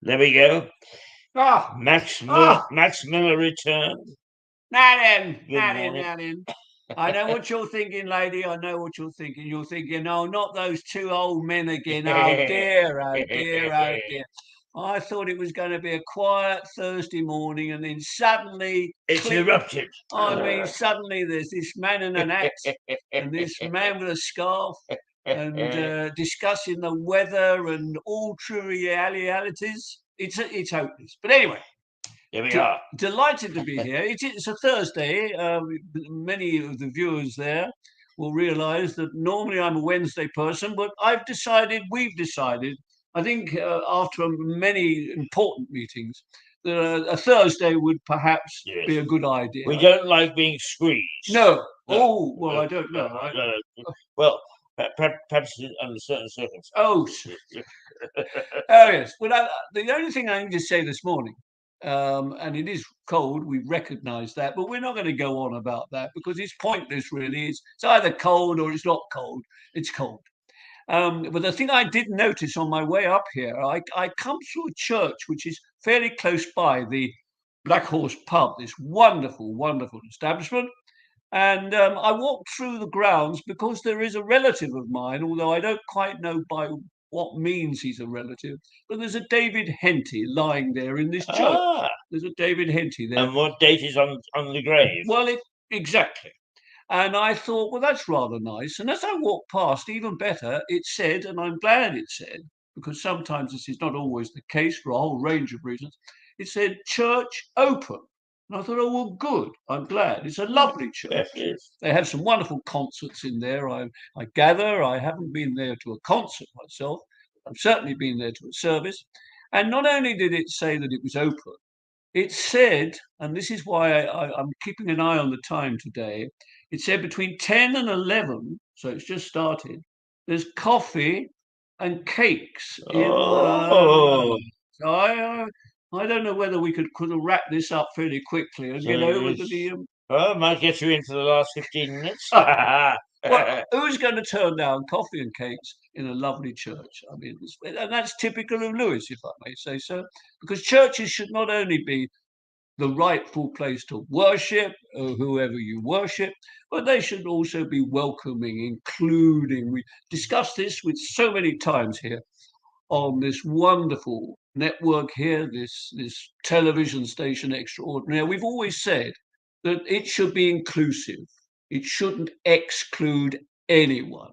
There we go. Oh, Max Miller returned. now Good morning. then. I know what you're thinking, lady. I know what you're thinking. You're thinking, oh, not those two old men again. Oh dear, oh dear, oh dear. I thought it was going to be a quiet Thursday morning, and then suddenly It's erupted. I mean, suddenly there's this man in an hat and this man with a scarf and discussing the weather and all true realities. It's hopeless. But anyway, here we are. Delighted to be here. It's a Thursday. Many of the viewers there will realise that normally I'm a Wednesday person, but we've decided, I think after many important meetings, that a Thursday would perhaps be a good idea. We don't like being squeezed. No. Oh, well, I don't know. Well, perhaps under certain circumstances. Oh, yes. Well, the only thing I need to say this morning, and it is cold, we recognise that, but we're not going to go on about that because it's pointless, really. It's either cold or it's not cold. It's cold. But the thing I did notice on my way up here, I come through a church which is fairly close by, the Black Horse Pub, this wonderful, wonderful establishment. And I walked through the grounds because there is a relative of mine, although I don't quite know by what means he's a relative, but there's a David Henty lying there in this church. There's a David Henty there. And what date is on the grave? Well, exactly. And I thought, well, that's rather nice. And as I walked past, even better, it said, and I'm glad it said, because sometimes this is not always the case for a whole range of reasons, it said church open. And I thought, oh, well, good. I'm glad. It's a lovely church. Yes. They have some wonderful concerts in there. I gather I haven't been there to a concert myself. I've certainly been there to a service. And not only did it say that it was open, it said, and this is why I'm keeping an eye on the time today, it said between 10 and 11, so it's just started, there's coffee and cakes. So I don't know whether we could wrap this up fairly quickly and get over to the... Well, it might get you into the last 15 minutes. Well, who's going to turn down coffee and cakes in a lovely church? I mean, and that's typical of Lewis, if I may say so, because churches should not only be the rightful place to worship, whoever you worship, but they should also be welcoming, including. We discussed this with so many times here on this wonderful network here, this television station extraordinary. We've always said that it should be inclusive. It shouldn't exclude anyone.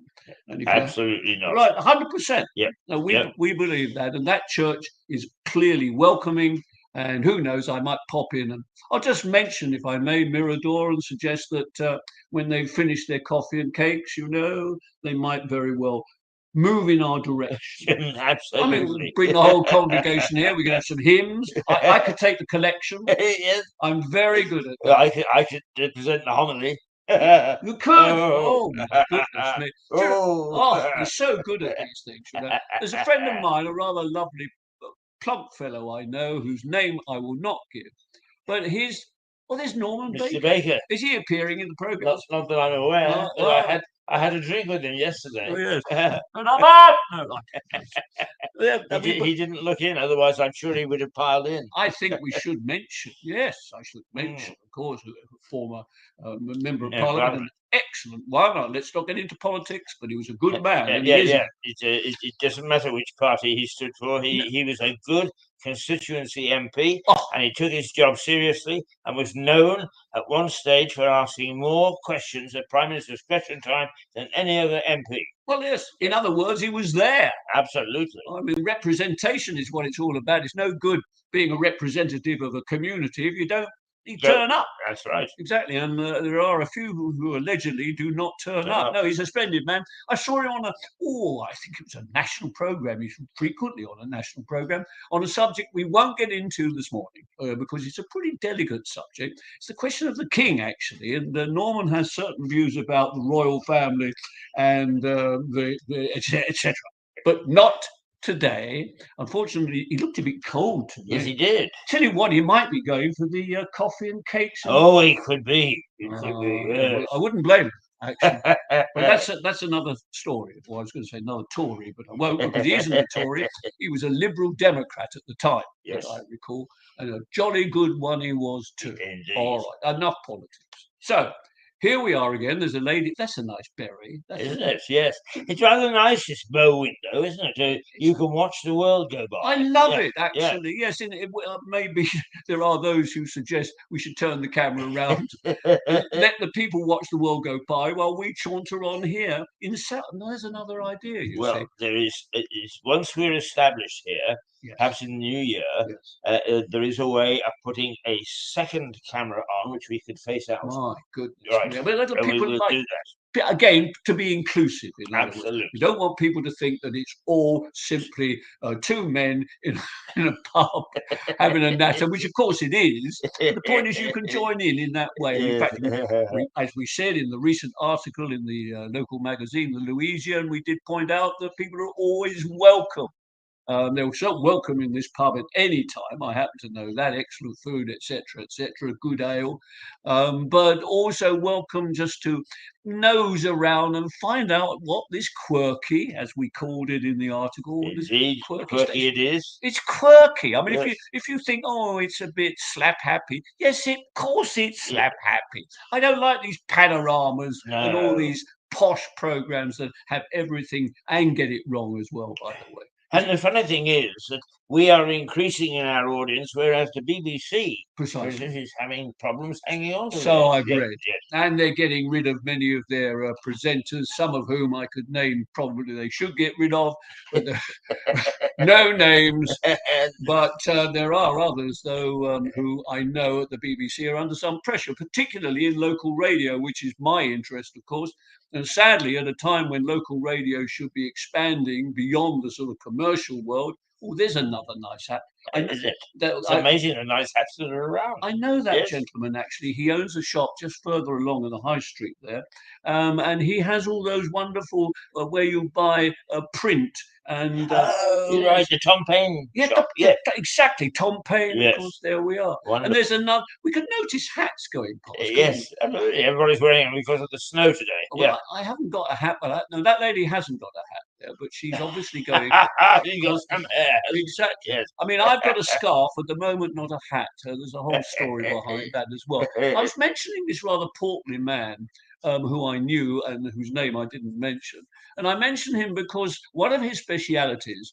Absolutely not. Right, 100%. Yeah. No, we believe that, and that church is clearly welcoming. And who knows, I might pop in. And I'll just mention, if I may, Mirador, and suggest that when they finish their coffee and cakes, they might very well move in our direction. Absolutely. I mean, bring the whole congregation here. We can have some hymns. I could take the collection. Yes. I'm very good at that. I could present the homily. You could. Oh my goodness me. You're so good at these things. There's a friend of mine, a rather lovely plump fellow I know, whose name I will not give, but there's Norman Mr. Baker. Is he appearing in the programme? Not that I'm aware. I had a drink with him yesterday. Oh, yes. And I'm out. No, he didn't look in, otherwise I'm sure he would have piled in. I think we should mention, of course, a former member of Parliament, an excellent one. Let's not get into politics, but he was a good man. It doesn't matter which party he stood for. He was a good constituency MP, and he took his job seriously and was known at one stage for asking more questions at Prime Minister's question time than any other MP. Well, yes. In other words, he was there. Absolutely. I mean, representation is what it's all about. It's no good being a representative of a community if you don't turn up. That's right. Exactly. And there are a few who allegedly do not turn up. No, he's a splendid man. I saw him on I think it was a national programme. He's frequently on a national programme on a subject we won't get into this morning because it's a pretty delicate subject. It's the question of the king, actually. And Norman has certain views about the royal family and etc. But not today. Unfortunately, he looked a bit cold today. Yes, he did. Tell you what, he might be going for the coffee and cakes. He could be. He could be. I wouldn't blame him. actually. But that's another story. Well, I was going to say another Tory, but I won't, because he isn't a Tory. He was a Liberal Democrat at the time, yes. that I recall. And a jolly good one he was too. Indeed. All right, enough politics. So here we are again. There's a lady. That's a nice berry. Isn't it? Yes. It's rather nice, this bow window, isn't it? You can watch the world go by. I love it, actually. Yes, maybe there are those who suggest we should turn the camera around and let the people watch the world go by while we chaunter on here in South. No, there's another idea, you see. There is, once we're established here, yes. perhaps in the new year, yes. There is a way of putting a second camera on, which we could face out. My goodness. Right. Yeah, but people will do that. Again, to be inclusive. Absolutely. We don't want people to think that it's all simply two men in a pub having a natter, which of course it is. But the point is you can join in that way. In fact, as we said in the recent article in the local magazine, The Louisian, we did point out that people are always welcome. They were so welcome in this pub at any time. I happen to know that. Excellent food, etc., good ale. But also welcome just to nose around and find out what this quirky, as we called it in the article, indeed, quirky it is. It's quirky. I mean, yes. if you think, oh, it's a bit slap happy, yes, of course it's slap happy. I don't like these panoramas and all these posh programs that have everything and get it wrong as well, by the way. And the funny thing is that we are increasing in our audience, whereas the BBC, precisely, is having problems hanging on to So I've read. Yes. And they're getting rid of many of their presenters, some of whom I could name probably they should get rid of, but no names. But there are others, though, who I know at the BBC are under some pressure, particularly in local radio, which is my interest, of course. And sadly, at a time when local radio should be expanding beyond the sort of commercial world, there's another nice hat. It's amazing the nice hats that are around. I know that gentleman, actually. He owns a shop just further along in the high street there. And he has all those wonderful, where you buy a print. And you're right, the Tom Paine shop. Exactly, Tom Paine. Yes. Of course, there we are. Wonderful. And there's another. We could notice hats going past. Yes, everybody's wearing them because of the snow today. Well, I haven't got a hat, but no, that lady hasn't got a hat there, but she's obviously going. She got some hair. Exactly. Yes. I mean, I've got a scarf at the moment, not a hat. There's a whole story behind that as well. I was mentioning this rather portly man. Who I knew and whose name I didn't mention. And I mention him because one of his specialities,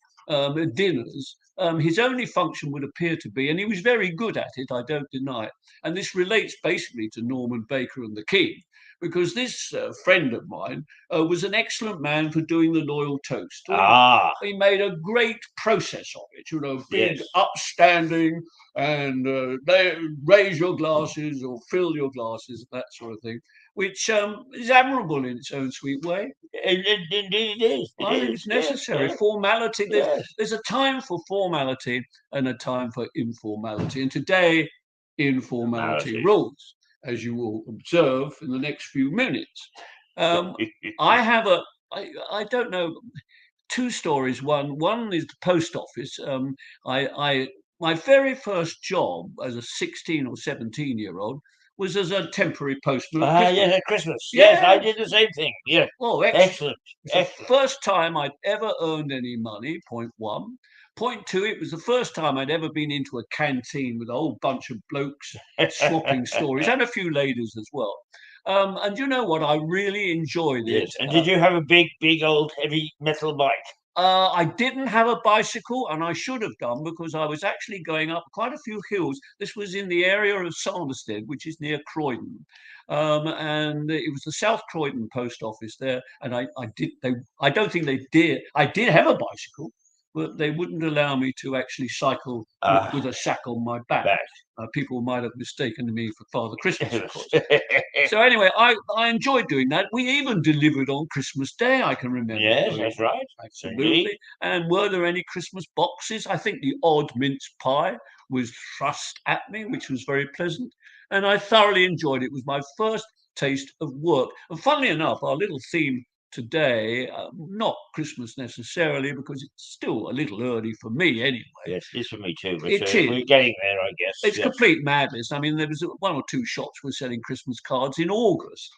dinners, his only function would appear to be, and he was very good at it, I don't deny it, and this relates basically to Norman Baker and the King, because this friend of mine was an excellent man for doing the loyal toast. He made a great process of it, big, upstanding, and raise your glasses or fill your glasses, that sort of thing, which is admirable in its own sweet way. Indeed it is. I think it's necessary. Yes. Formality, there's a time for formality and a time for informality. And today, informality rules, as you will observe in the next few minutes. I have I don't know, two stories. One is the post office. My very first job as a 16 or 17-year-old was as a temporary postman. Yes, at Christmas. Yes, I did the same thing. Yeah. Oh, excellent. The first time I'd ever earned any money, point one. Point two, it was the first time I'd ever been into a canteen with a whole bunch of blokes swapping stories, and a few ladies as well. And you know what? I really enjoyed it. Yes. And did you have a big old heavy metal bike? I didn't have a bicycle, and I should have done, because I was actually going up quite a few hills. This was in the area of Sanderstead, which is near Croydon, and it was the South Croydon post office there. And I don't think they did. I did have a bicycle, but they wouldn't allow me to actually cycle with a sack on my back. People might have mistaken me for Father Christmas, of course. So anyway, I enjoyed doing that. We even delivered on Christmas Day, I can remember. Yes, that's right. Absolutely. Indeed. And were there any Christmas boxes? I think the odd mince pie was thrust at me, which was very pleasant. And I thoroughly enjoyed it. It was my first taste of work. And funnily enough, our little theme today, not Christmas necessarily, because it's still a little early for me anyway. Yes, it is for me too. But it is. We're getting there, I guess. It's complete madness. I mean, there was one or two shops were selling Christmas cards in August.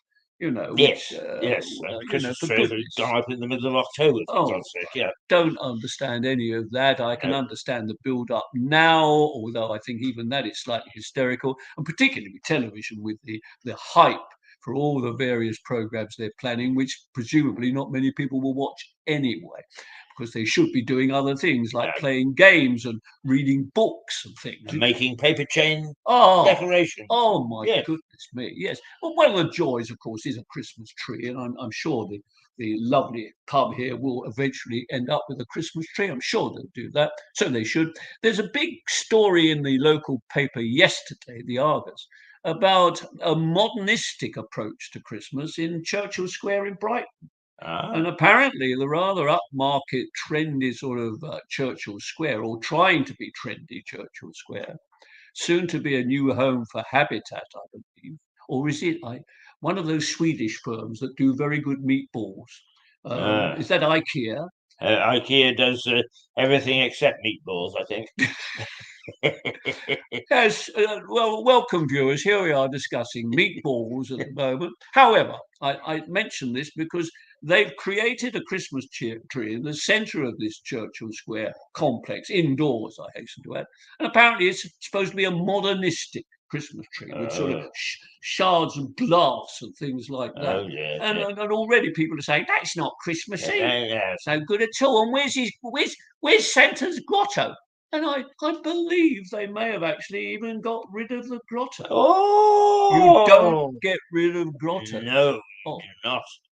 Yes, which, yes. And Christmas for trees have goodness. gone up in the middle of October, for Oh, God's sake. Yeah. don't understand any of that. I can No. understand the build up now, although I think even that is slightly hysterical, and particularly with television, with the hype for all the various programs they're planning, which presumably not many people will watch anyway, because they should be doing other things like playing games and reading books and things. And making paper chain Oh, decorations. oh my Yes. goodness me! Yes. Well, one of the joys, of course, is a Christmas tree, and I'm sure the lovely pub here will eventually end up with a Christmas tree. I'm sure they'll do that. So they should. There's a big story in the local paper yesterday, the Argus, about a modernistic approach to Christmas in Churchill Square in Brighton. And apparently, the rather upmarket, trendy sort of Churchill Square, or trying to be trendy Churchill Square, soon to be a new home for Habitat, I believe. Or is it one of those Swedish firms that do very good meatballs? Is that IKEA? IKEA does everything except meatballs, I think. Yes, well, welcome viewers. Here we are discussing meatballs at the moment. However, I mention this because they've created a Christmas tree in the centre of this Churchill Square complex, indoors, I hasten to add. And apparently it's supposed to be a modernistic Christmas tree with sort of shards of glass and things like that. Oh, yes. And already people are saying, that's not Christmassy. Yes. So good at all. And where's Santa's grotto? And I believe they may have actually even got rid of the grotto. Oh! You don't get rid of grottos. No, Oh,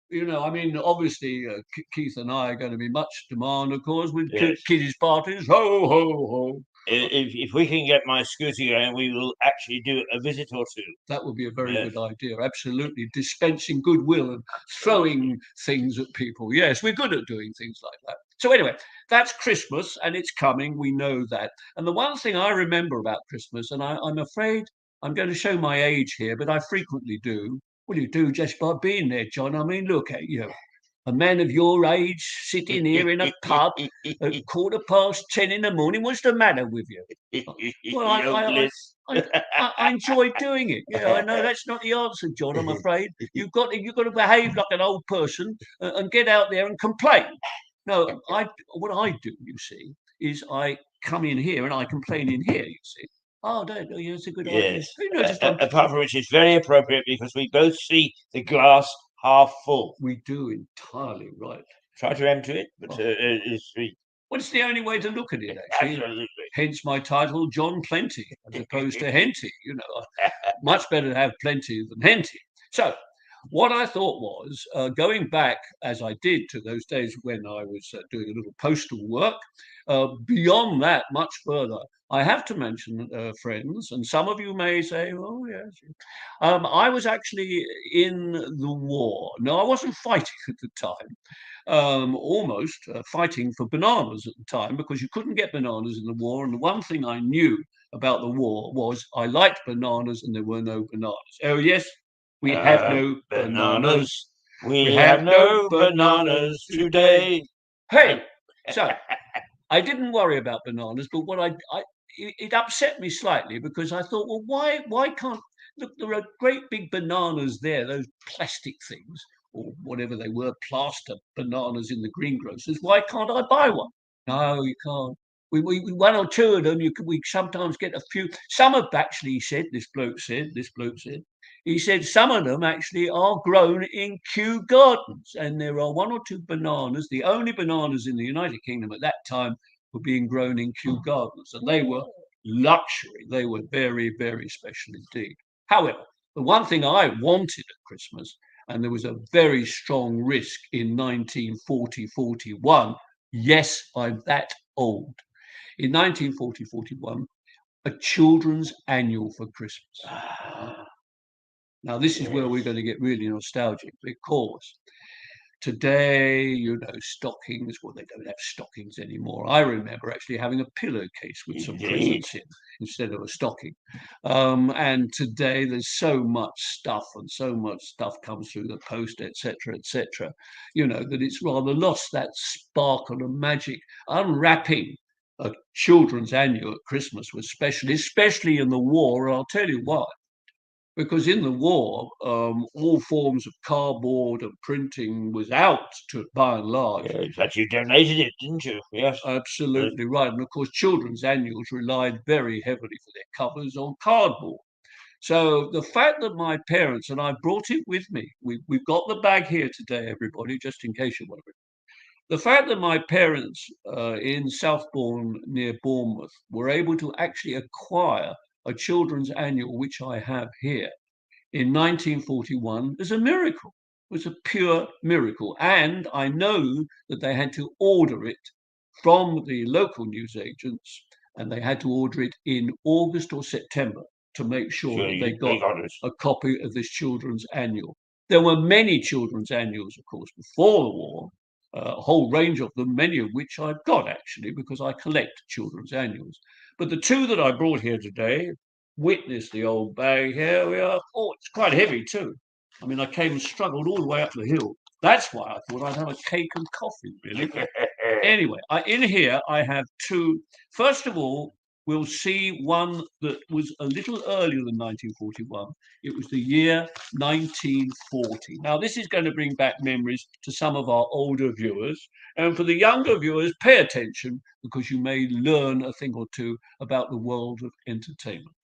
do not. I mean, obviously, Keith and I are going to be much demand, of course, with Yes. kiddies parties. Ho, ho, ho. If we can get my scooter going, we will actually do a visit or two. That would be a very Yes. good idea. Absolutely. Dispensing goodwill and throwing things at people. Yes, we're good at doing things like that. So anyway, that's Christmas and it's coming. We know that. And the one thing I remember about Christmas, and I'm afraid I'm going to show my age here, but I frequently do. Well, you do just by being there, John. I mean, look at you. A man of your age sitting here in a pub at 10:15 in the morning. What's the matter with you? Well, I enjoy doing it. Yeah, I know that's not the answer, John. I'm afraid you've got to behave like an old person and get out there and complain. No, what I do, you see, is I come in here and I complain in here. You see. Oh, yeah, it's a good idea. Yes. You know, Apart from which, it's very appropriate because we both see the glass half full. We do entirely right. Try to empty it, but it's well, it's the only way to look at it, actually. Absolutely. Hence my title, John Plenty, as opposed to Henty. Much better to have plenty than Henty. So, what I thought was, going back, as I did, to those days when I was doing a little postal work, beyond that, much further, I have to mention, friends, and some of you may say, oh, yes. I was actually in the war. No, I wasn't fighting at the time. Almost fighting for bananas at the time because you couldn't get bananas in the war. And the one thing I knew about the war was I liked bananas and there were no bananas. Oh, yes, we have no bananas. We have no bananas today. Hey, so I didn't worry about bananas, but it upset me slightly because I thought, well, why can't look? There are great big bananas there, those plastic things or whatever they were, plaster bananas in the greengrocers. Why can't I buy one? No, you can't. We one or two of them. We sometimes get a few. Some have actually said. This bloke said. He said some of them actually are grown in Kew Gardens, and there are one or two bananas. The only bananas in the United Kingdom at that time were being grown in Kew Gardens, and they were luxury. They were very, very special indeed. However, the one thing I wanted at Christmas, and there was a very strong risk in 1940-41. Yes, I'm that old. In 1940-41, a children's annual for Christmas. Now, this is where we're going to get really nostalgic because today, stockings, well, they don't have stockings anymore. I remember actually having a pillowcase with some presents in instead of a stocking. And today there's so much stuff and so much stuff comes through the post, etc., that it's rather lost that sparkle and magic. Unwrapping a children's annual at Christmas was special, especially in the war. And I'll tell you why. because in the war, all forms of cardboard and printing was out by and large. Yeah, in fact, you donated it, didn't you? Yes. Absolutely right. And of course, children's annuals relied very heavily for their covers on cardboard. So the fact that my parents, and I brought it with me, we've got the bag here today, everybody, just in case you want it. The fact that my parents in Southbourne near Bournemouth were able to actually acquire a children's annual, which I have here, in 1941 is a miracle. It was a pure miracle. And I know that they had to order it from the local newsagents, and they had to order it in August or September to make sure Sure, that they they got got it. a copy of this children's annual. There were many children's annuals, of course, before the war, a whole range of them, many of which I've got actually, because I collect children's annuals. But the two that I brought here today, witness the old bag. Here we are. Oh, it's quite heavy too. I mean, I came and struggled all the way up the hill. That's why I thought I'd have a cake and coffee, really. Anyway, in here I have two. First of all, we'll see one that was a little earlier than 1941. It was the year 1940. Now, this is going to bring back memories to some of our older viewers. And for the younger viewers, pay attention because you may learn a thing or two about the world of entertainment.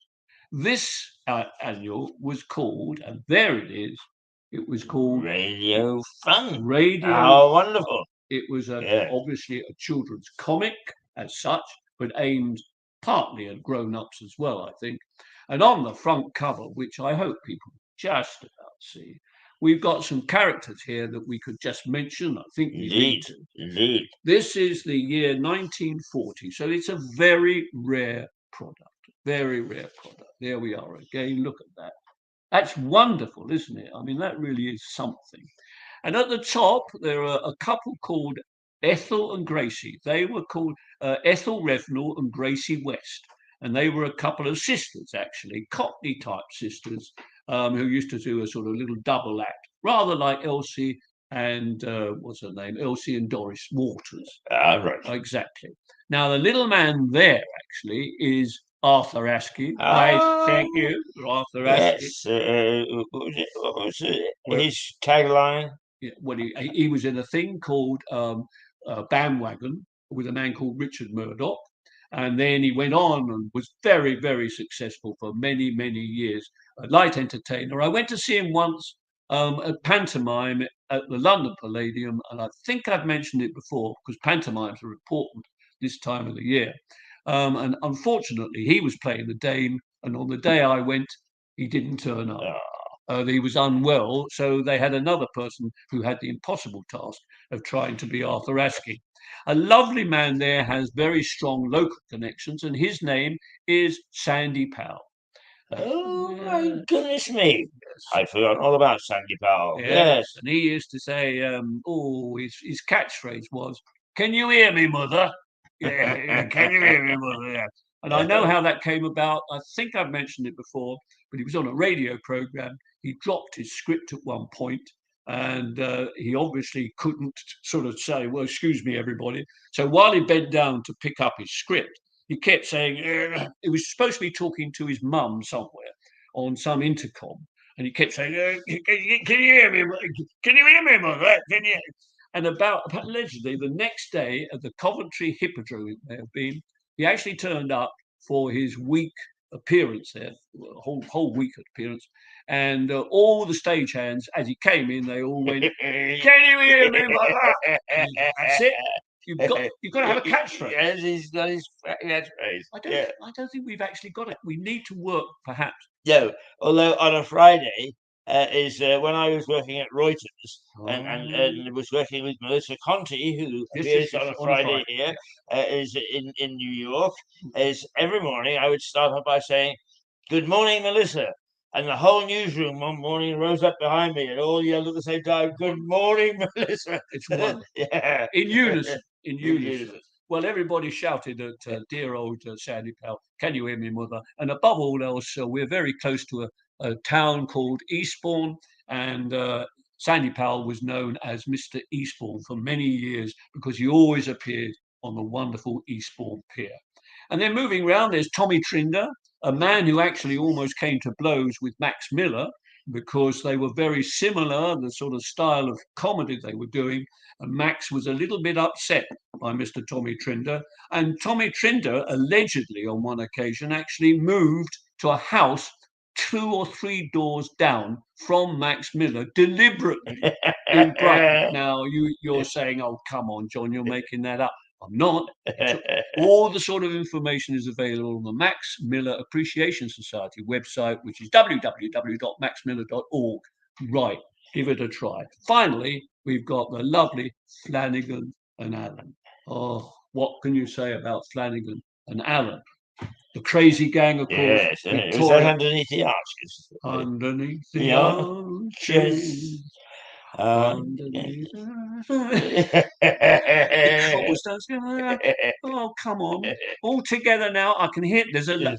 This annual was called, and there it was called Radio Fun. Radio. How wonderful. It was Yeah. obviously a children's comic as such, but aimed partly at grown-ups as well, I think. And on the front cover, which I hope people just about see, we've got some characters here that we could just mention. I think we need to. Indeed. This is the year 1940, so it's a very rare product. Very rare product. There we are again. Look at that. That's wonderful, isn't it? I mean, that really is something. And at the top, there are a couple called Ethel and Gracie. They were called Ethel Revenell and Gracie West. And they were a couple of sisters, actually, Cockney type sisters, who used to do a sort of little double act, rather like Elsie and what's her name? Elsie and Doris Waters. Right. Exactly. Now, the little man there actually is Arthur Askey. Thank you, Arthur Askey. Yes. What was his tagline? Yeah, well, he was in a thing called Bandwagon with a man called Richard Murdoch. And then he went on and was very, very successful for many, many years. A light entertainer. I went to see him once at pantomime at the London Palladium, and I think I've mentioned it before because pantomimes are important this time of the year. And unfortunately, he was playing the Dane, and on the day I went, he didn't turn up. He was unwell, so they had another person who had the impossible task of trying to be Arthur Askey. A lovely man there has very strong local connections, and his name is Sandy Powell. Oh my goodness me! I'd forgotten all about Sandy Powell. Yes. And he used to say, his catchphrase was, "Can you hear me, mother?" Yeah, can you hear me, mother? Yeah. And I know how that came about. I think I've mentioned it before, but he was on a radio program. He dropped his script at one point, and he obviously couldn't sort of say, "Well, excuse me, everybody." So while he bent down to pick up his script, he kept saying, he was supposed to be talking to his mum somewhere on some intercom. And he kept saying, can you hear me? Can you hear me, mother? Can you? And allegedly the next day at the Coventry Hippodrome, it may have been, he actually turned up for his week appearance there, a whole week appearance. And all the stagehands, as he came in, they all went, "Can you hear me, mother?" That's it. You've got to have a catchphrase. Yes, he's got his catchphrase. I don't think we've actually got it. We need to work, perhaps. No, although on a Friday is when I was working at Reuters and was working with Melissa Conti, who appears on a Friday here, is in New York. Is every morning I would start off by saying, "Good morning, Melissa." And the whole newsroom one morning rose up behind me and all yelled at the same time, "Good morning, Melissa." It's wonderful. Yeah. In unison. In unison. Well, everybody shouted at dear old Sandy Powell, "Can you hear me, mother?" And above all else, we're very close to a town called Eastbourne. And Sandy Powell was known as Mr. Eastbourne for many years because he always appeared on the wonderful Eastbourne Pier. And then moving round, there's Tommy Trinder. a man who actually almost came to blows with Max Miller because they were very similar, the sort of style of comedy they were doing. And Max was a little bit upset by Mr. Tommy Trinder. And Tommy Trinder, allegedly on one occasion, actually moved to a house 2 or 3 doors down from Max Miller deliberately in Brighton. Now, you're saying, oh, come on, John, you're making that up. I'm not. All the sort of information is available on the Max Miller Appreciation Society website, which is www.maxmiller.org. Right, give it a try. Finally, we've got the lovely Flanagan and Allen. Oh, what can you say about Flanagan and Allen? The crazy gang, of course. Yes, and it was that underneath the arches. Underneath the arches. Underneath oh, come on. All together now. I can hear there's a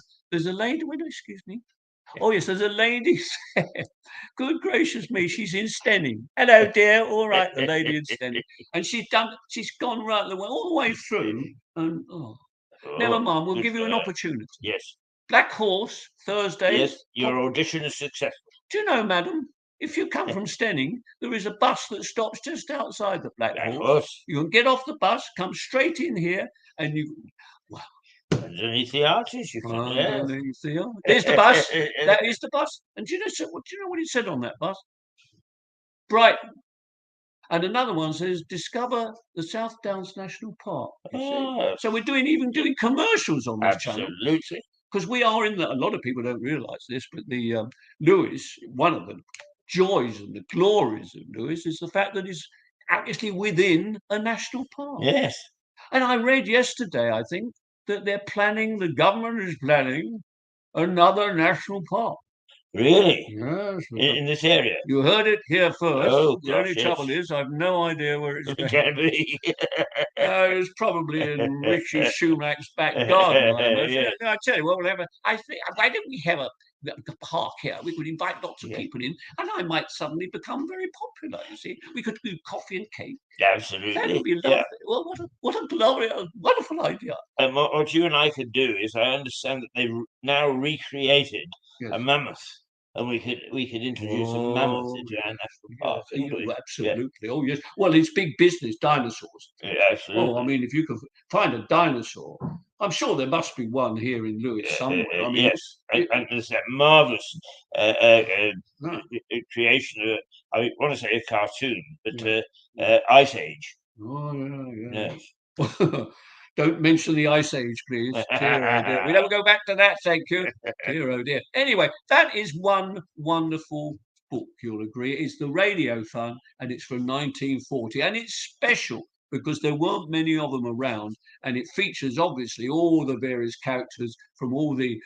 lady. Wait, excuse me. Oh, yes, there's a lady. Good gracious me, she's in Stenning. Hello, dear. All right, the lady in Stenning. And she's gone right all the way through. And never mind, we'll give you an opportunity. Yes. Black Horse, Thursday. Yes, your audition is successful. Do you know, madam, if you come from Stenning, there is a bus that stops just outside the Black Horse. You can get off the bus, come straight in here, and you. Wow. Underneath the arches, you can. Underneath the arches. There's the bus. That is the bus. And do you know what it said on that bus? Brighton. And another one says, discover the South Downs National Park. So we're even doing commercials on this channel. Absolutely. Because we are in a lot of people don't realise this, but the Lewes, one of the joys and the glories of Lewes is the fact that it's actually within a national park. Yes. And I read yesterday, I think, that the government is planning another national park. Really? Yes. In this area? You heard it here first. Oh, the only trouble is I've no idea where it's going. Can be. It's probably in Richie Schumach's back garden. I tell you what, why don't we have a park here? We could invite lots of people in, and I might suddenly become very popular. You see, we could do coffee and cake. Absolutely, that would be lovely. Yeah. Well, what a glorious, wonderful idea. And what you and I could do is, I understand that they've now recreated a mammoth. And we could introduce a mammoth into our national park. Absolutely. Yeah. Oh, yes. Well, it's big business, dinosaurs. Yeah, absolutely. Oh, I mean, if you could find a dinosaur, I'm sure there must be one here in Lewes somewhere. I mean, yes, and there's that marvellous creation of, I want to say a cartoon, but Ice Age. Oh, yeah. Yes. Don't mention the Ice Age, please. Dear, oh dear. We don't go back to that, thank you. Dear, oh dear. Anyway, that is one wonderful book, you'll agree. It's the Radiothon, and it's from 1940. And it's special because there weren't many of them around. And it features, obviously, all the various characters from all the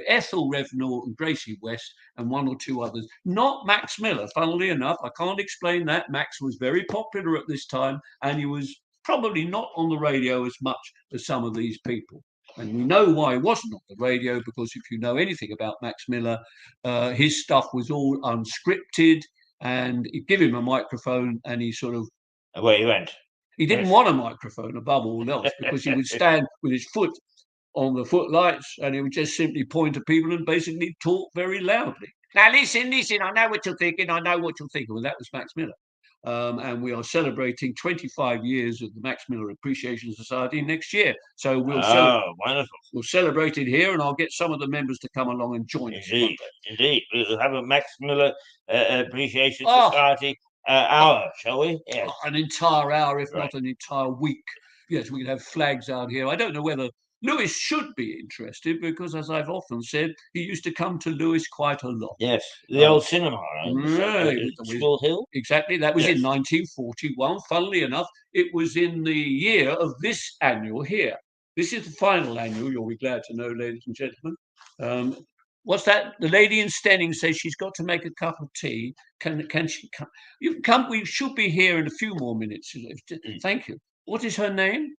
Ethel Revenor and Gracie West and one or two others. Not Max Miller, funnily enough. I can't explain that. Max was very popular at this time, and he was probably not on the radio as much as some of these people. And we know why he wasn't on the radio, because if you know anything about Max Miller, his stuff was all unscripted, and you give him a microphone and he sort of... Away he went. He didn't want a microphone above all else, because he would stand with his foot on the footlights and he would just simply point to people and basically talk very loudly. Now listen, I know what you're thinking, Well, that was Max Miller. And we are celebrating 25 years of the Max Miller Appreciation Society next year. So we'll celebrate it here, and I'll get some of the members to come along and join us. Indeed. We'll have a Max Miller Appreciation Society hour, shall we? Yes. An entire hour, if not an entire week. Yes, we can have flags out here. I don't know whether Lewes should be interested, because, as I've often said, he used to come to Lewes quite a lot. Yes, the old cinema, right? School Hill. Exactly, that was in 1941. Funnily enough, it was in the year of this annual here. This is the final annual, you'll be glad to know, ladies and gentlemen. What's that? The lady in Stenning says she's got to make a cup of tea. Can she come? You can come. We should be here in a few more minutes. Thank you. What is her name?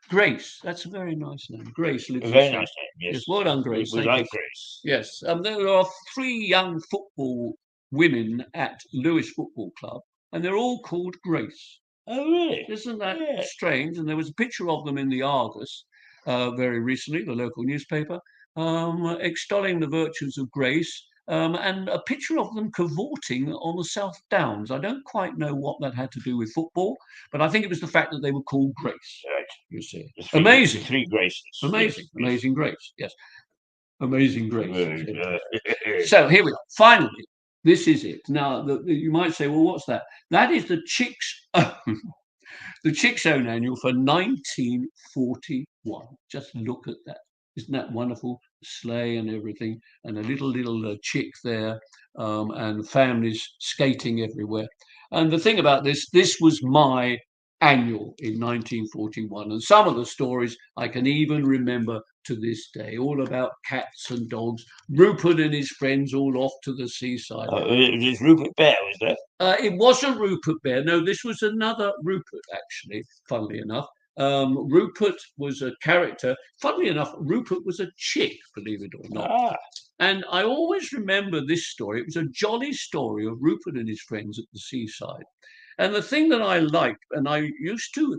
Grace. That's a very nice name. Grace lives. Very nice name. Yes. Well done, Grace. We like Grace. Yes. There are 3 young football women at Lewes Football Club, and they're all called Grace. Oh, really? Isn't that strange? And there was a picture of them in the Argus very recently, the local newspaper. extolling the virtues of grace. And a picture of them cavorting on the South Downs. I don't quite know what that had to do with football, but I think it was the fact that they were called Grace. Right. You see, Amazing. Three Graces. Amazing, yes. Amazing Grace. Yes, Amazing Grace. Yes. So here we are. Finally, this is it. Now you might say, well, what's that? That is the Chicks. The Chick's Own Annual for 1941. Just look at that. Isn't that wonderful? Sleigh and everything, and a little chick there, and families skating everywhere. And the thing about this was my annual in 1941, and some of the stories I can even remember to this day, all about cats and dogs. Rupert and his friends all off to the seaside. It was Rupert Bear, was that? It wasn't Rupert Bear. No, this was another Rupert, actually, funnily enough. Rupert was a character. Funnily enough, Rupert was a chick, believe it or not. And I always remember this story. It was a jolly story of Rupert and his friends at the seaside. And the thing that I liked, and I used to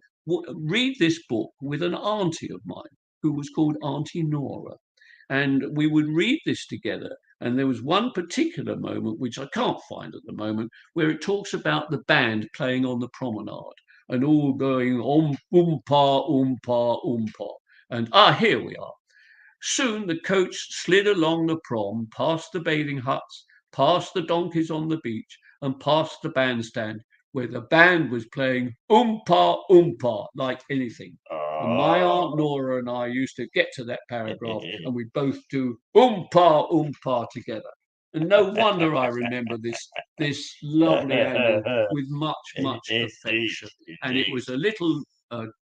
read this book with an auntie of mine who was called Auntie Nora. And we would read this together. And there was one particular moment, which I can't find at the moment, where it talks about the band playing on the promenade and all going oompa, oompa, oompa. And here we are. Soon the coach slid along the prom, past the bathing huts, past the donkeys on the beach, and past the bandstand, where the band was playing oompa, oompa, like anything. And my Aunt Nora and I used to get to that paragraph, and we both do oompa, oompa together. And no wonder I remember this lovely annual with much affection. And it was a little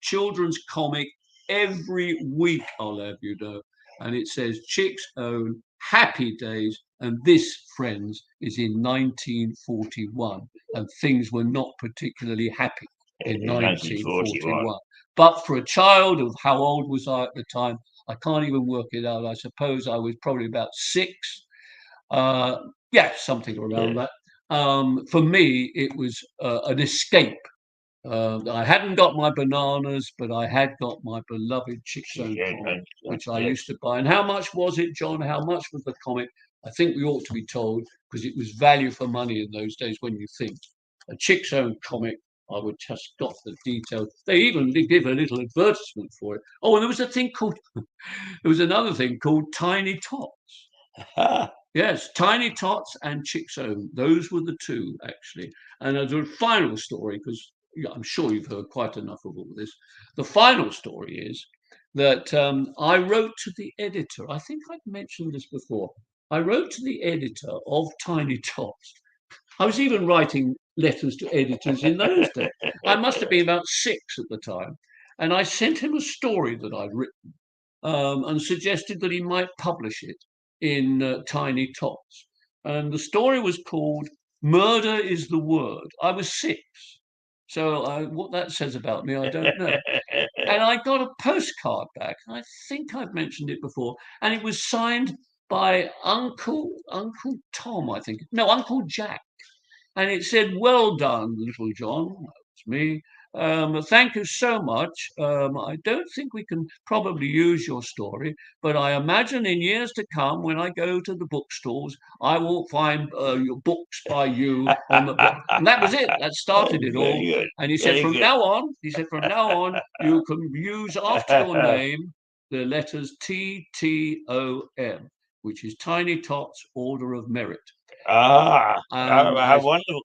children's comic every week, I'll have you know. And it says Chick's Own Happy Days. And this, friends, is in 1941. And things were not particularly happy in 1941. But for a child of how old was I at the time, I can't even work it out. I suppose I was probably about 6. Something around that. For me, it was an escape. I hadn't got my bananas, but I had got my beloved Chick's Own comic, which I used to buy. And how much was it, John? How much was the comic? I think we ought to be told, because it was value for money in those days when you think. A Chick's Own comic, I would just got the details. They even give a little advertisement for it. Oh, and there was another thing called Tiny Tots. Yes, Tiny Tots and Chick's Own. Those were the two, actually. And as a final story, because I'm sure you've heard quite enough of all this. The final story is that I wrote to the editor. I think I've mentioned this before. I wrote to the editor of Tiny Tots. I was even writing letters to editors in those days. I must have been about 6 at the time. And I sent him a story that I'd written and suggested that he might publish it in Tiny Tots. And the story was called Murder is the Word. I was 6. So what that says about me, I don't know. And I got a postcard back. I think I've mentioned it before. And it was signed by Uncle Tom, I think. No, Uncle Jack. And it said, "Well done, little John." That's me. Thank you so much. I don't think we can probably use your story, but I imagine in years to come, when I go to the bookstores, I will find your books by you on the book. And that was it. That started it all. And he said, from now on, you can use after your name the letters TTOM, which is Tiny Tots Order of Merit. How wonderful.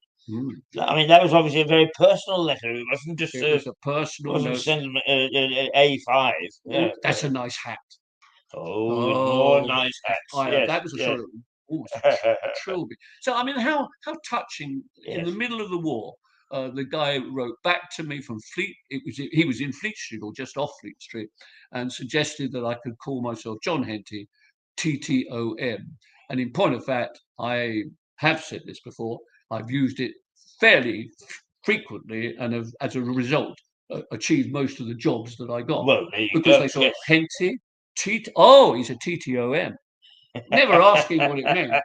I mean, that was obviously a very personal letter. It wasn't just was a personal note. Send them A5. Yeah. That's a nice hat. More nice hats. That was a sort of trilby. So, I mean, how touching. In the middle of the war, the guy wrote back to me from Fleet. He was in Fleet Street or just off Fleet Street, and suggested that I could call myself John Henty, TTOM. And in point of fact, I have said this before. I've used it fairly frequently, and have, as a result, achieved most of the jobs that I got. Well, because they thought Henty, he's a TTOM. Never asking what it meant.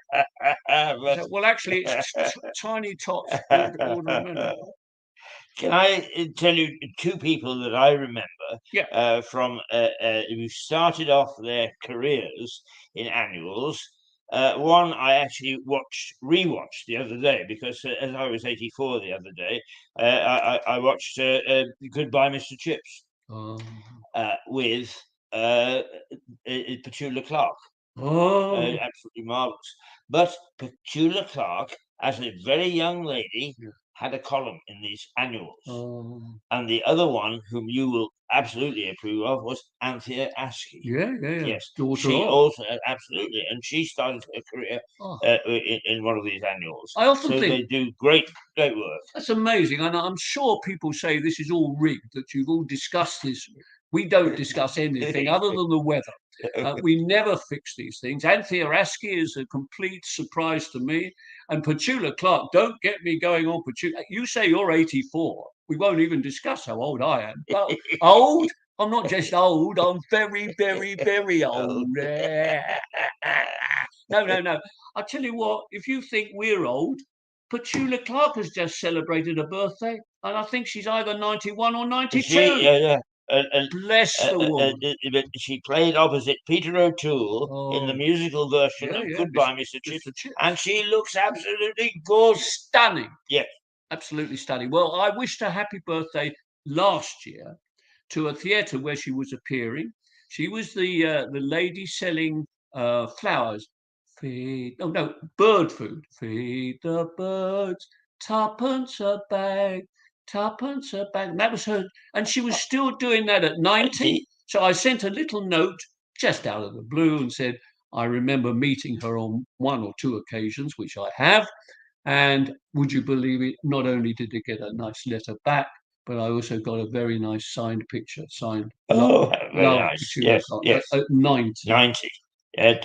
Well, actually, it's Tiny Tots Order of Merit. Can I tell you two people that I remember from who started off their careers in annuals? One I actually rewatched the other day because as I was 84 the other day, I watched Goodbye, Mr. Chips with Petula Clark. Absolutely marvelous. But Petula Clark, as a very young lady, had a column in these annuals. And the other one, whom you will absolutely approve of, was Anthea Askey. Yes, she also absolutely, and she started her career in one of these annuals. I often think they do great work. That's amazing, and I'm sure people say this is all rigged. That you've all discussed this. We don't discuss anything other than the weather. We never fix these things. Anthea Askey is a complete surprise to me. And Petula Clark, don't get me going on Petula. You say you're 84. We won't even discuss how old I am. But old? I'm not just old. I'm very, very, very old. No. I'll tell you what, if you think we're old, Petula Clark has just celebrated a birthday. And I think she's either 91 or 92. Bless the woman. She played opposite Peter O'Toole in the musical version of Goodbye, Mr. Chips, and she looks absolutely gorgeous. Stunning. Yes. Absolutely stunning. Well, I wished her happy birthday last year to a theatre where she was appearing. She was the lady selling flowers. Bird food. Feed the birds, tuppence a bag. Tuppence a bag. And that was her. And she was still doing that at 90. So I sent a little note just out of the blue and said, I remember meeting her on one or two occasions, which I have. And would you believe it? Not only did I get a nice letter back, but I also got a very nice signed picture. Signed. Very nice. Yes. At 90. 90.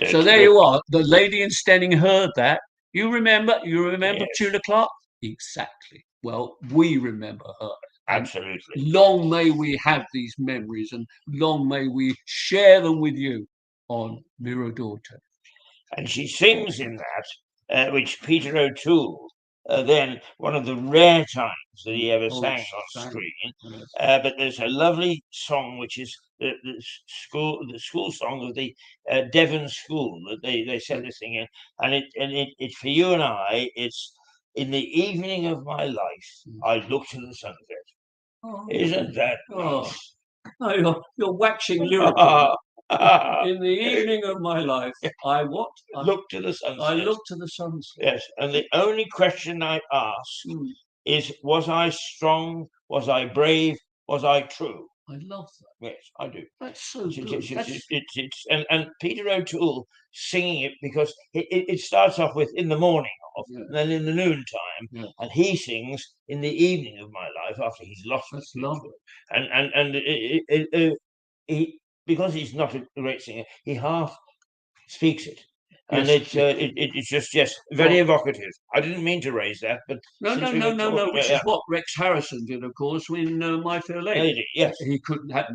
So there you are. The lady in Stenning heard that. You remember Petula Clark? Exactly. Well, we remember her. Absolutely. Long may we have these memories, and long may we share them with you on Miradorte. And she sings in that, which Peter O'Toole, then one of the rare times that he ever sang on screen. But there's a lovely song which is the school song of the Devon School that they set this thing in, and it for you and I, it's in the evening of my life I look to the sunset. Isn't that nice? Oh, you're waxing lyrical. In the evening of my life, I look to the sunset. I look to the sunset. Yes, and the only question I ask is: was I strong? Was I brave? Was I true? I love that. Yes, I do. That's so good. It's and Peter O'Toole singing it because it starts off with in the morning of, and then in the noontime, and he sings in the evening of my life after he's lost. That's lovely. And he, because he's not a great singer, he half speaks it. And it's just very evocative. I didn't mean to raise that, but no. Which is what Rex Harrison did, of course, in My Fair Lady. Yes, he couldn't have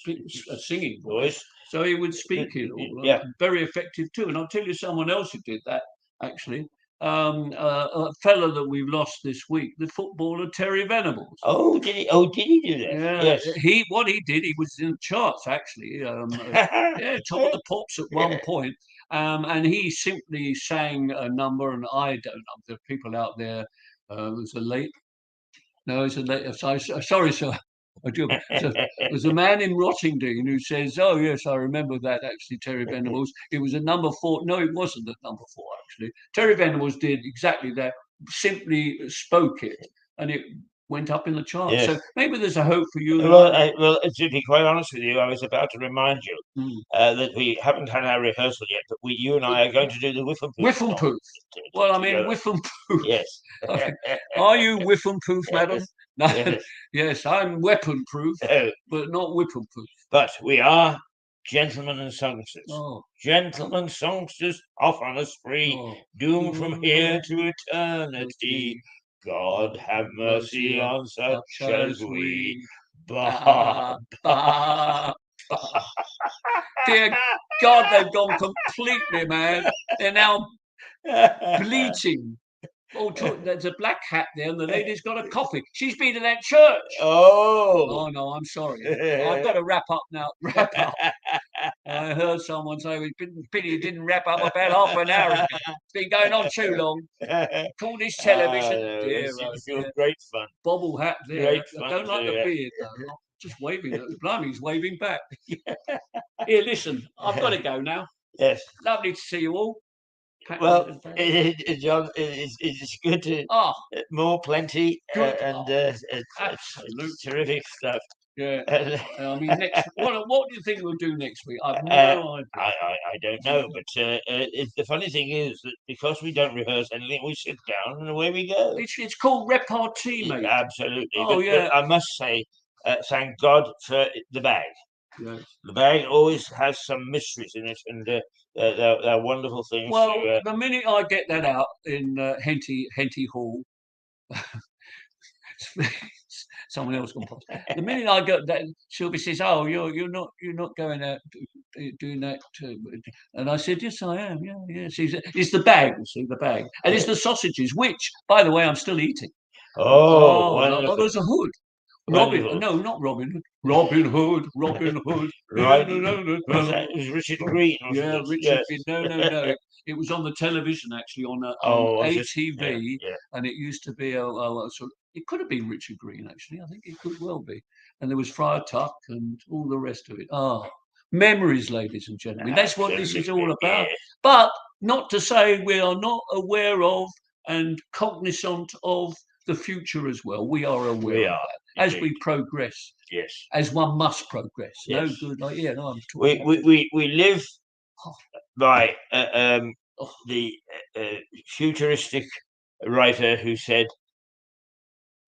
a singing voice, so he would speak it all. Very effective too. And I'll tell you someone else who did that actually. A fellow that we've lost this week, the footballer Terry Venables. Oh, did he? Oh, did he do that? Yeah. Yes. He was in the charts actually. Top of the pops at one point. And he simply sang a number, and I don't know. There are people out there. There's a late. No, it's a late. Sorry, sir. I do. So, there's a man in Rottingdean who says, "Oh yes, I remember that." Actually, Terry Venables. It was a number 4. No, it wasn't at number 4. Actually, Terry Venables did exactly that. Simply spoke it, and it went up in the charts. Yes. So maybe there's a hope for you. Well, to be quite honest with you, I was about to remind you that we haven't had our rehearsal yet, but you and I are going to do the Whiff and Poof. Whiff and Poof. Well, I mean, Whiff and Poof. Yes. Are you Whiff and Poof, madam? No. Yes, I'm weapon proof, but not whip and poof. But we are gentlemen and songsters. Gentlemen songsters off on a spree, doomed from here to eternity. God have mercy on such as we. Bah, bah. Dear God, they've gone completely mad. They're now bleating. Oh, there's a black hat there, and the lady's got a coffee. She's been to that church. Oh. Oh no, I'm sorry. I've got to wrap up now. Wrap up. I heard someone say we pity you didn't wrap up about half an hour ago. It's been going on too long. Call this television. No, Dear, it feels great fun. Bobble hat there. Great I fun don't like to the beard though. Just waving. Blimey, he's waving back. Here, listen. I've got to go now. Yes. Lovely to see you all. Well, John, it's good to more plenty and it's terrific stuff. Yeah. I mean, what do you think we'll do next week? I've no idea. I don't know, but the funny thing is that because we don't rehearse anything, we sit down and away we go. It's called repartee, mate. Absolutely. Oh, but I must say, thank God for the bag. Yes. The bag always has some mysteries in it, and they're wonderful things. Well, the minute I get that out in Henty Hall, someone else can pause. The minute I got that, Sylvie says, "Oh, you're not going out doing that," and I said, "Yes, I am. Yeah." It's the bag, you see, the bag, and it's the sausages, which, by the way, I'm still eating. Oh, there's a hood. Robin, no, not Robin Hood. Robin Hood. Right. It was Richard Green. Yeah, Richard Green. No. It was on the television actually on ATV, and it used to be a sort. It could have been Richard Green actually. I think it could well be. And there was Friar Tuck and all the rest of it. Memories, ladies and gentlemen. That's what this is all about. But not to say we are not aware of and cognizant of the future as well. We are aware of that as we progress. Yes, as one must progress. Yes. No good. I'm talking. We live by the futuristic writer who said,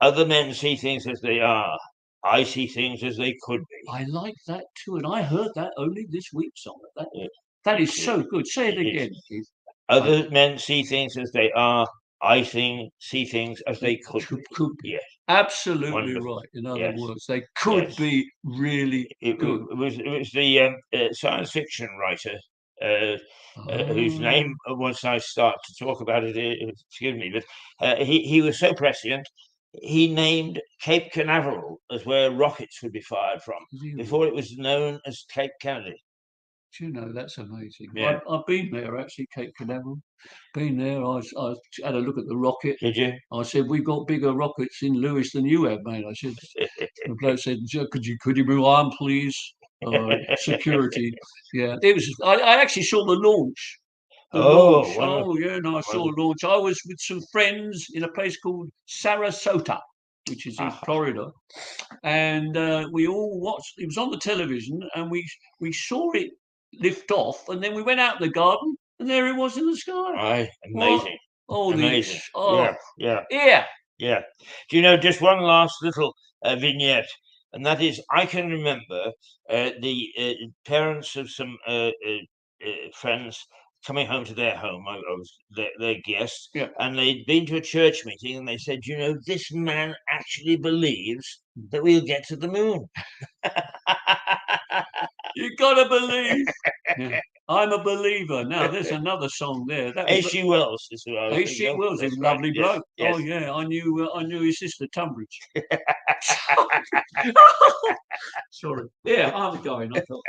"Other men see things as they are. I see things as they could be." I like that too, and I heard that only this week, Simon. That is so good. Say it again, Keith. Other men see things as they are. I see things as they could be. Yes. Absolutely right. In other words, they could be really good. It was the science fiction writer whose name, once I start to talk about it, excuse me, but he was so prescient. He named Cape Canaveral as where rockets would be fired from before it was known as Cape Kennedy. Do you know, that's amazing. Yeah. I've been there actually, Cape Canaveral. Been there. I had a look at the rocket. Did you? I said, "We've got bigger rockets in Lewis than you have, mate." I said, the bloke said, "Could you move on, please?" Security. Yeah. It was. I actually saw the launch. Launch. I saw a launch. I was with some friends in a place called Sarasota, which is in Florida, and we all watched. It was on the television, and we saw it lift off, and then we went out in the garden, and there it was in the sky. Amazing! Amazing! Yeah. Do you know, just one last little vignette, and that is, I can remember the parents of some friends coming home to their home. I was their guest, and they'd been to a church meeting, and they said, "You know, this man actually believes that we'll get to the moon." You gotta believe. I'm a believer. Now, there's another song there. H.G. Wells is who I was H.G. Wells is a lovely bloke. Yes. Oh yeah, I knew his sister Tunbridge. Sorry. Yeah, I'm going. I thought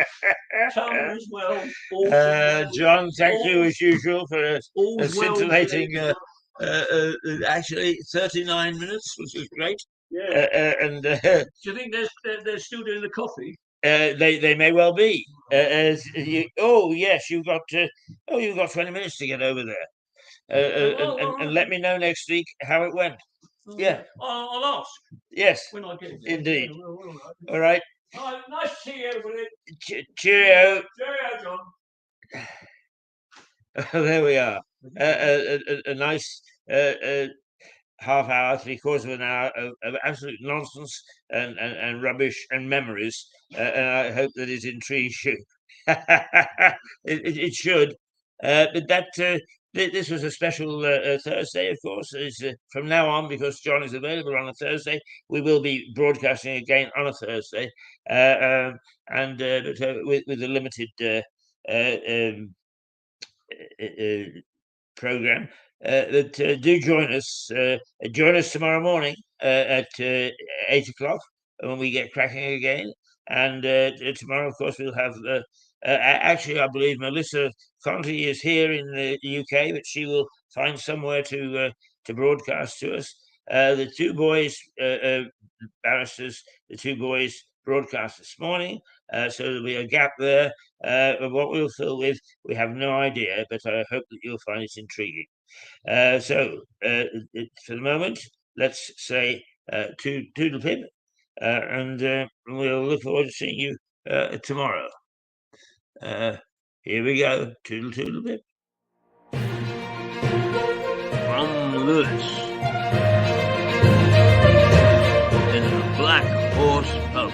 Tunbridge Wells. John, thank you as usual for a scintillating. Actually, 39 minutes, which is great. Yeah. Do you think they're still doing the coffee? They may well be. Yes, you've got 20 minutes to get over there, and let me know next week how it went. Yeah, I'll ask. Yes, when I get there. Indeed. All right. Nice to see you, everybody. Cheerio. Cheerio, John. There we are. A nice half hour, 3/4 of an hour of absolute nonsense and rubbish and memories, and I hope that it intrigues you. It should, but that this was a special Thursday, of course. From now on, because John is available on a Thursday, we will be broadcasting again on a Thursday, but with a limited program. But do join us. Join us tomorrow morning at 8 o'clock when we get cracking again. And tomorrow, of course, we'll have. Actually, I believe Melissa Conti is here in the UK, but she will find somewhere to broadcast to us. The two boys, barristers, the two boys broadcast this morning, so there'll be a gap there. What we'll fill with, we have no idea, but I hope that you'll find it intriguing. So for the moment, let's say toodle pip, and we'll look forward to seeing you tomorrow. Here we go, toodle toodle pip. From Lewis in the Black Horse Pub.